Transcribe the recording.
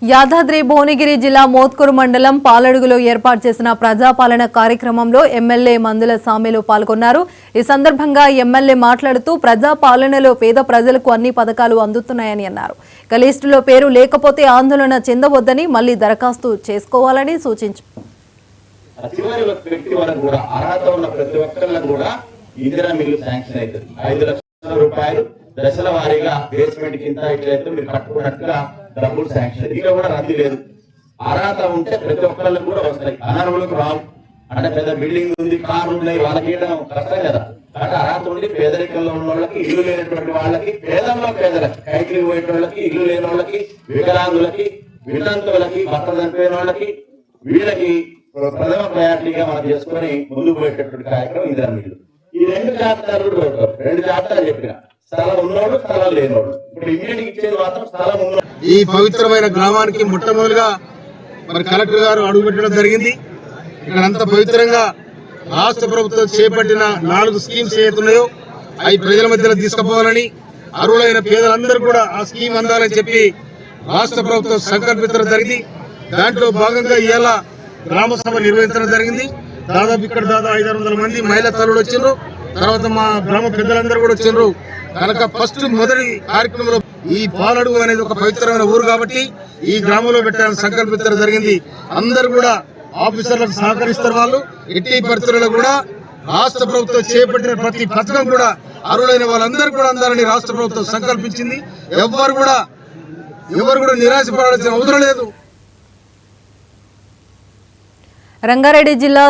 యాదాద్రి భువనగిరి జిల్లా మోత్కూరు మండలం పాలడుగులో ఏర్పాటు చేసిన ప్రజాపాలన కార్యక్రమంలో ఎమ్మెల్యే మందుల సామెలు పాల్గొన్నారు। ఈ సందర్భంగా ఎమ్మెల్యే మాట్లాడుతూ ప్రజాపాలనలో పేద ప్రజలకు అన్ని పథకాలు అందుతున్నాయని అన్నారు। లిస్టులో పేరు లేకపోతే ఆందోళన చెందవద్దని మళ్లీ దరఖాస్తు చేసుకోవాలని సూచించారు। దశల వారీగా బేస్మెంట్ కింద ఇట్లయితే మీరు కట్టుకున్నట్టుగా డబ్బులు శాంక్షన్ ఇక్కడ కూడా రద్దు లేదు। అర్హత ఉంటే ప్రతి ఒక్కళ్ళకి కూడా వస్తాయి, అనర్హులకు రావు। అంటే పెద్ద బిల్డింగ్ ఉంది, కార్లు ఉన్నాయి, వాళ్ళకి ఇవ్వడం కష్టం కదా। అంటే అర్హత ఉండి పేదరికంలో ఉన్న వాళ్ళకి, ఇల్లు లేనటువంటి వాళ్ళకి, పేదల్లో పేదలకి, కైకిలి పోయే వాళ్ళకి, ఇల్లు లేని వాళ్ళకి, వికలాంగులకి, వితంతువులకి, భర్త చనిపోయిన వాళ్ళకి, వీళ్ళకి ప్రథమ ప్రయారిటీగా మనం చేసుకొని ముందుకు పోయేటటువంటి కార్యక్రమం ఇందిరా మిల్లు। ఈ రెండు జాబితాలు చెప్పిన స్థలం ఉన్నోడు, స్థలం లేనోడు, ఇప్పుడు ఇమ్మీడియట్ ఇచ్చేది మాత్రం స్థలం ఉన్నోడు। ఈ పవిత్రమైన గ్రామానికి మొట్టమొదటిగా మరి కలెక్టర్ గారు అడుగుపెట్టడం జరిగింది। ఇక్కడ అంత పవిత్రంగా రాష్ట్ర ప్రభుత్వం చేపట్టిన 4 స్కీమ్స్ ఏతున్నాయో అవి ప్రజల మధ్యలో తీసుకుపోవాలని, అర్హులైన పేదలందరూ కూడా ఆ స్కీమ్ అందాలని చెప్పి రాష్ట్ర ప్రభుత్వం సంకల్పించడం జరిగింది। దాంట్లో భాగంగా ఇవాళ గ్రామ సభ నిర్వహించడం జరిగింది। దాదాపు 500 మంది మహిళా తల్లులు వచ్చిండ్రు, తర్వాత మా గ్రామ పెద్దలందరూ కూడా వచ్చిండ్రు। కనుక ఫస్ట్ మొదటి కార్యక్రమంలో ఈ పాలడుగు అనేది ఒక పవిత్రమైన ఊరు కాబట్టి ఈ గ్రామంలో పెట్టాలని సంకల్పించడం జరిగింది। అందరూ కూడా ఆఫీసర్లకు సహకరిస్తారు। వాళ్ళు ఎట్టి పరిస్థితుల్లో కూడా రాష్ట్ర ప్రభుత్వం చేపట్టిన ప్రతి పథకం కూడా అర్హులైన వాళ్ళందరూ కూడా అందాలని రాష్ట్ర ప్రభుత్వం సంకల్పించింది। ఎవరు కూడా నిరాశపడాల్సిన అవసరం లేదు। రంగారెడ్డి జిల్లా